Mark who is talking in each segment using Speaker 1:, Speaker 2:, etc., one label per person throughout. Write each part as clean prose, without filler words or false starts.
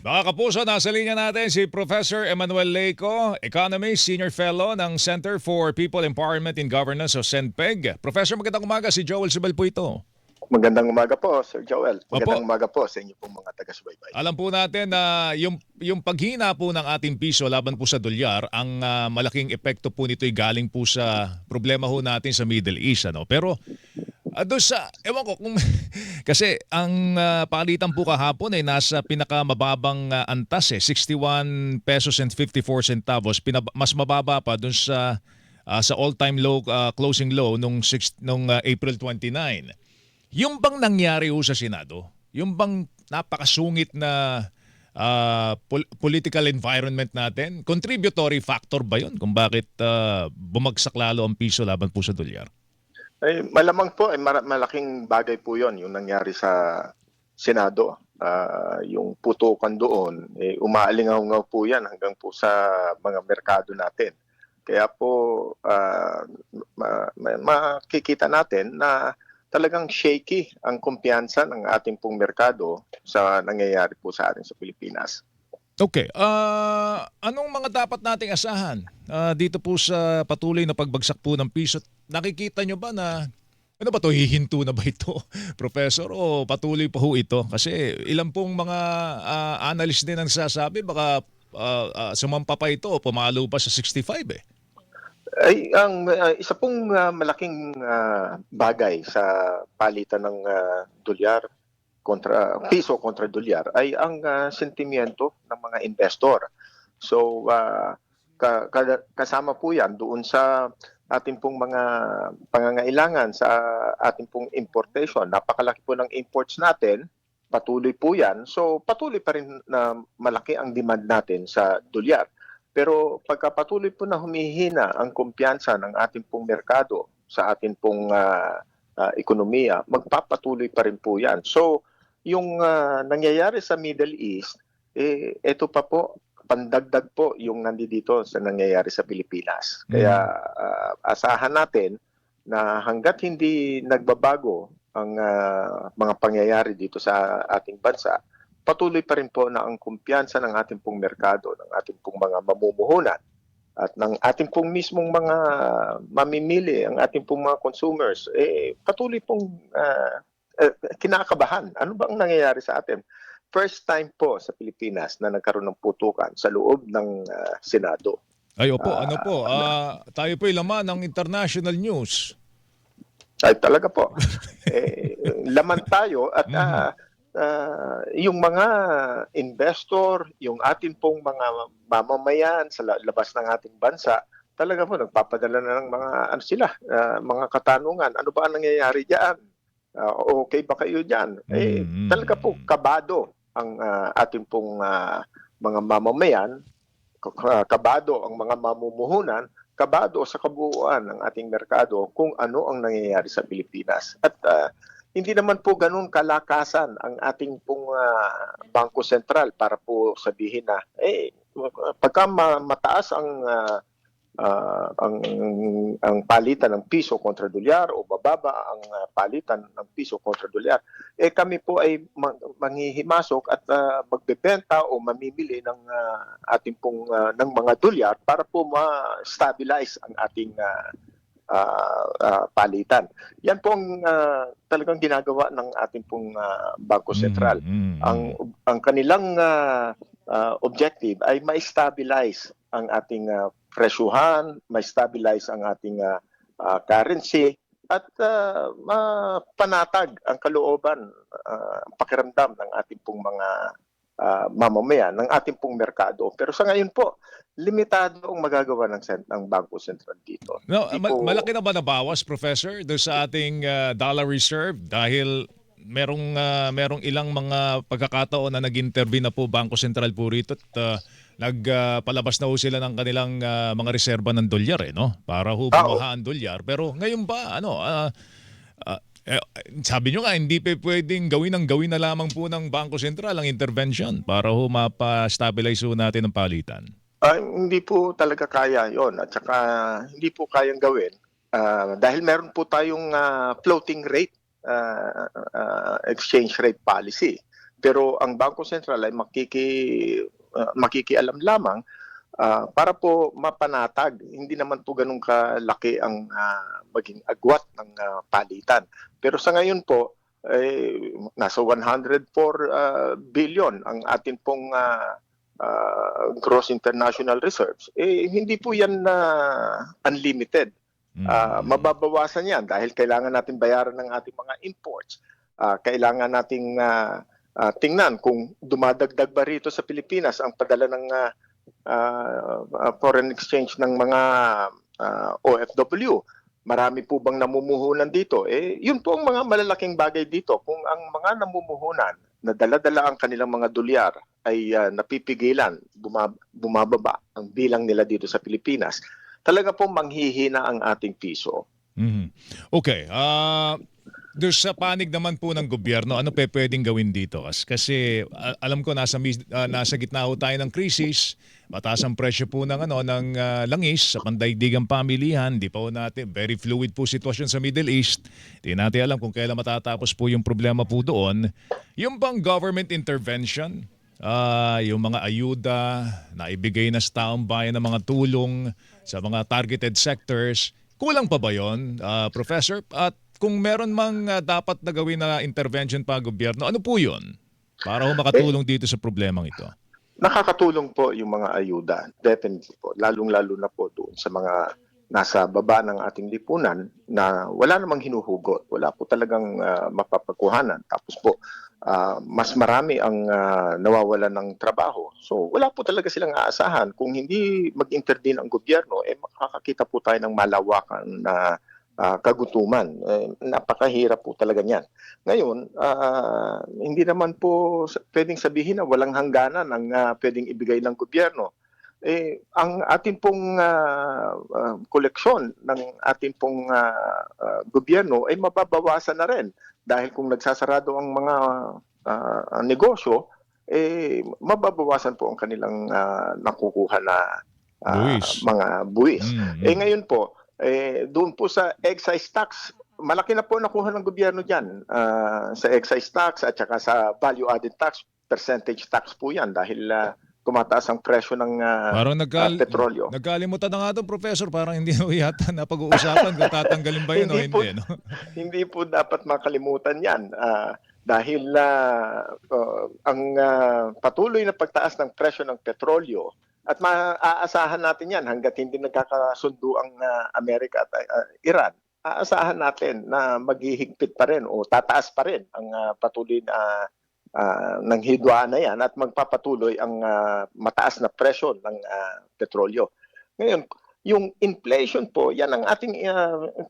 Speaker 1: Mga kapuso, nasa linya natin si Professor Emmanuel Leyco, Economist, Senior Fellow ng Center for People Empowerment in Governance o CENPEG. Professor, magandang umaga. Si Joel Sibel po ito.
Speaker 2: Magandang umaga po, Sir Joel. Magandang
Speaker 1: Opo,
Speaker 2: umaga po sa inyo pong mga taga-subaybay.
Speaker 1: alam po natin na yung paghina po ng ating piso laban po sa dolyar, ang malaking epekto po nito ay galing po sa problema ho natin sa Middle East. Ano? Pero doon sa, ewan ko kung, kasi ang palitan po kahapon ay nasa pinakamababang antas 61 pesos and 54 centavos. Mas mababa pa doon sa all-time low, closing low nung April 29. Yung bang nangyari ho sa Senado? Yung bang napakasungit na political environment natin? Contributory factor ba yun kung bakit bumagsak lalo ang piso laban po sa dolyar?
Speaker 2: Ay, malamang po, ay malaking bagay po yon yung nangyari sa Senado. Yung putukan doon, umaalingaw-ngaw po yan hanggang po sa mga merkado natin. Kaya po, makikita natin na talagang shaky ang kumpiyansa ng ating pong merkado sa nangyayari po sa atin sa Pilipinas.
Speaker 1: Okay. Anong mga dapat nating asahan dito po sa patuloy na pagbagsak po ng piso? Nakikita nyo ba na ano ba to, hihinto na ba ito, Professor, o patuloy pa ho ito? Kasi ilang pong mga analyst din ang sasabi baka sumampa pa ito o pumalo pa sa 65 eh.
Speaker 2: Ay, ang isa pong malaking bagay sa palitan ng dolyar kontra piso kontra dolyar ay ang sentimiento ng mga investor. So kasama po 'yan doon sa ating pong mga pangangailangan sa ating pong importation. Napakalaki po ng imports natin, patuloy po 'yan. So patuloy pa rin na malaki ang demand natin sa dolyar. Pero pagkapatuloy po na humihina ang kumpiyansa ng ating pong merkado sa ating pong ekonomiya, magpapatuloy pa rin po 'yan. So yung nangyayari sa Middle East, ito pa po, pandagdag po yung nandito sa nangyayari sa Pilipinas. Kaya asahan natin na hanggat hindi nagbabago ang mga pangyayari dito sa ating bansa, patuloy pa rin po na ang kumpiyansa ng ating pong merkado, ng ating pong mga mamumuhunan, at ng ating pong mismong mga mamimili, ang ating pong mga consumers, patuloy pong kinakabahan. Ano ba ang nangyayari sa atin? First time po sa Pilipinas na nagkaroon ng putukan sa loob ng Senado.
Speaker 1: Ay opo, ano po, tayo po laman ng international news.
Speaker 2: Ay talaga po. Laman tayo at yung mga investor, yung ating pong mga mamamayan sa labas ng ating bansa, talaga po nagpapadala na ng mga ano sila, mga katanungan. Ano ba ang nangyayari diyan? Okay ba kayo diyan? Talaga po kabado ang ating pong mga mamamayan, kabado ang mga mamumuhunan, kabado sa kabuuan ng ating merkado kung ano ang nangyayari sa Pilipinas. At hindi naman po ganun kalakasan ang ating pong Bangko Sentral para po sabihin na pagka mataas ang palitan ng piso kontra dolyar o bababa ang palitan ng piso kontra dolyar, kami po ay manghihimasok at magbebenta o mamimili ng ating pong ng mga dolyar para po ma-stabilize ang ating palitan. Yan po ang talagang ginagawa ng ating pong Bangko Sentral. Ang kanilang objective ay ma-stabilize ang ating presyuhan, ma-stabilize ang ating currency, at mapanatag ang kalooban, pakiramdam ng ating pong mga mamamayan, ng ating pong merkado. Pero sa ngayon po, limitado ang magagawa ng Bangko Sentral dito.
Speaker 1: No, malaki na ba nabawas, Professor, doon sa ating dollar reserve dahil merong ilang mga pagkakataon na nag-intervene na po Bangko Sentral po rito at nagpalabas na ho sila ng kanilang mga reserba ng dolyar no? Para ho bumaha ang dolyar. Pero ngayon ba sabi nyo nga hindi pa pwedeng gawin na lamang po ng Bangko Sentral ang intervention para ho mapa-stabilize ho natin ang palitan.
Speaker 2: Hindi po talaga kaya yon, at saka hindi po kayang gawin dahil meron po tayong floating rate exchange rate policy. Pero ang Bangko Sentral ay makikialam lamang para po mapanatag. Hindi naman po ganun kalaki ang maging agwat ng palitan. Pero sa ngayon po, nasa 104 billion ang atin pong gross international reserves. Hindi po yan unlimited. Mababawasan yan dahil kailangan natin bayaran ng ating mga imports. Kailangan nating tingnan kung dumadagdag ba rito sa Pilipinas ang padala ng foreign exchange ng mga OFW. Marami po bang namumuhunan dito? Yun po ang mga malalaking bagay dito. Kung ang mga namumuhunan na dala-dala ang kanilang mga dolyar ay napipigilan, bumababa ang bilang nila dito sa Pilipinas, talaga po manghihina ang ating piso.
Speaker 1: Okay. Doon sa panig naman po ng gobyerno, ano pwedeng gawin dito? Kasi alam ko nasa gitna ho tayo ng krisis, mataas ang presyo po ng langis sa pandaigdigang pamilihan, di pa ho natin, very fluid po sitwasyon sa Middle East. Di natin alam kung kailan matatapos po yung problema po doon. Yung bang government intervention, yung mga ayuda na ibigay na sa taong bayan ng mga tulong sa mga targeted sectors, kulang pa ba yun, Professor? At kung meron mang dapat na gawin na intervention pa gobyerno, ano po yun? Para ho makatulong dito sa problemang ito.
Speaker 2: Nakakatulong po yung mga ayuda. Definitely po. Lalong-lalo na po doon sa mga nasa baba ng ating lipunan na wala namang hinuhugot. Wala po talagang mapapagkuhanan. Tapos po, mas marami ang nawawalan ng trabaho. So wala po talaga silang aasahan. Kung hindi mag-intervene ang gobyerno, makakakita po tayo ng malawakan na kagutuman. Napakahirap po talaga niyan. Ngayon, hindi naman po pwedeng sabihin na walang hangganan ang pwedeng ibigay ng gobyerno. Ang ating pong koleksyon ng ating pong gobyerno ay mababawasan na rin. Dahil kung nagsasarado ang mga negosyo, mababawasan po ang kanilang nakukuha na mga buwis. Ngayon po, doon po sa excise tax, malaki na po nakuha ng gobyerno dyan. Sa excise tax at saka sa value-added tax, percentage tax po yan dahil tumataas ang presyo ng petrolyo.
Speaker 1: Nagkalimutan na nga doon, Professor. Parang hindi na yata na pag-uusapan kung tatanggalin ba yun o hindi. No?
Speaker 2: Hindi po dapat makalimutan yan. Dahil ang patuloy na pagtaas ng presyo ng petrolyo, at maaasahan natin yan hanggat hindi nagkakasundo ang Amerika at Iran. Aasahan natin na maghihigpit pa rin o tataas pa rin ang patuloy na ng hidwaan na yan at magpapatuloy ang mataas na presyo ng petrolyo. Ngayon, yung inflation po, yan ang ating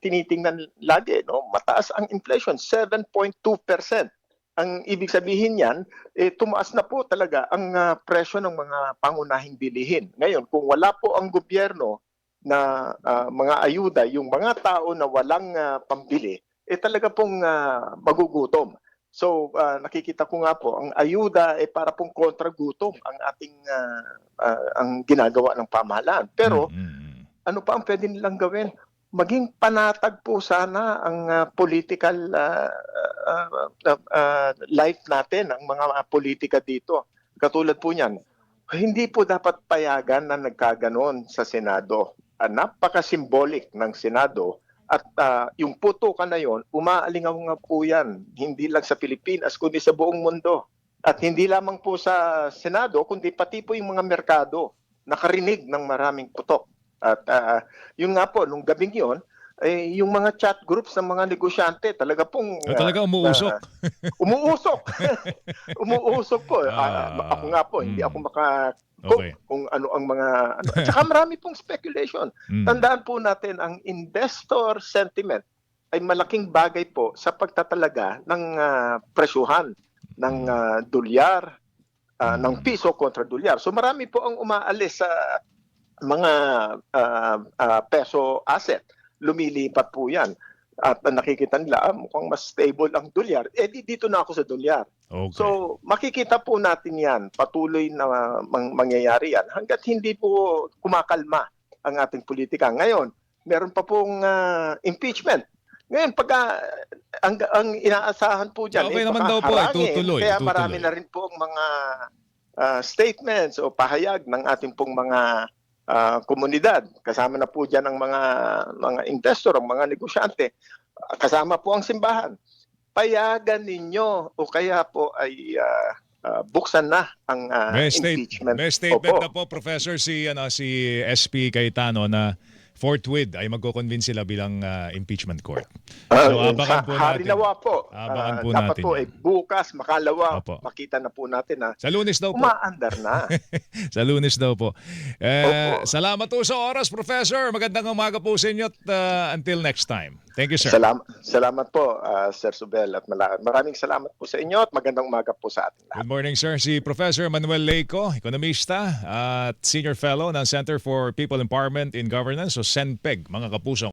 Speaker 2: tinitingnan lagi. No? Mataas ang inflation, 7.2%. Ang ibig sabihin niyan, tumaas na po talaga ang presyo ng mga pangunahing bilihin. Ngayon, kung wala po ang gobyerno na mga ayuda, yung mga tao na walang pambili, talaga pong magugutom. So, nakikita ko nga po, ang ayuda para pong kontragutom ang ating ang ginagawa ng pamahalaan. Pero, ano pa ang pwede nilang gawin? Maging panatag po sana ang political life natin, ang mga politika dito. Katulad po niyan, hindi po dapat payagan na nagkaganon sa Senado. Napaka-symbolic ng Senado at yung putukan na yon, umaalingaw nga po yan, hindi lang sa Pilipinas, kundi sa buong mundo. At hindi lamang po sa Senado, kundi pati po yung mga merkado, nakarinig ng maraming putok. At yun nga po, nung gabing yun, yung mga chat groups ng mga negosyante, talaga pong...
Speaker 1: talaga umuusok.
Speaker 2: Umuusok. Umuusok po. Ako nga po, hindi ako kung ano ang mga... At saka marami pong speculation. Tandaan po natin, ang investor sentiment ay malaking bagay po sa pagtatalaga ng presyuhan ng dolyar, ng piso kontra dolyar. So marami po ang umaalis sa mga peso asset, lumilipat po yan. At nakikita nila, mukhang mas stable ang dolyar. Dito na ako sa dolyar.
Speaker 1: Okay.
Speaker 2: So, makikita po natin yan, patuloy na mangyayari yan, hanggat hindi po kumakalma ang ating politika. Ngayon, meron pa pong impeachment Ngayon, pagka ang inaasahan po dyan,
Speaker 1: Okay naman daw po,
Speaker 2: harangin.
Speaker 1: itutuloy,
Speaker 2: Kaya
Speaker 1: itutuloy.
Speaker 2: marami na rin po ang mga statements o pahayag ng ating pong mga komunidad. Kasama na po dyan ang mga investor, ang mga negosyante. Kasama po ang simbahan. Payagan ninyo o kaya po ay buksan na ang impeachment.
Speaker 1: May statement
Speaker 2: Opo.
Speaker 1: na po, Professor, si SP Cayetano na forthwith ay magko-convince sila bilang impeachment court. So, abangan po natin.
Speaker 2: Harinawa po.
Speaker 1: Abangan po
Speaker 2: dapat
Speaker 1: natin
Speaker 2: po
Speaker 1: yan.
Speaker 2: bukas, makalawa,
Speaker 1: Opo.
Speaker 2: makita na po natin na
Speaker 1: Sa Lunes daw po.
Speaker 2: umaandar na.
Speaker 1: Sa Lunes daw po.
Speaker 2: Opo.
Speaker 1: Salamat po sa oras, Professor. Magandang umaga po sa inyo at until next time. Thank you, sir.
Speaker 2: Salamat po, Sir Subel. At maraming salamat po sa inyo at magandang umaga po sa ating lahat.
Speaker 1: Good morning, sir. Si Professor Manuel Leico, ekonomista at senior fellow ng Center for People Empowerment in Governance o CENPEG, mga kapuso.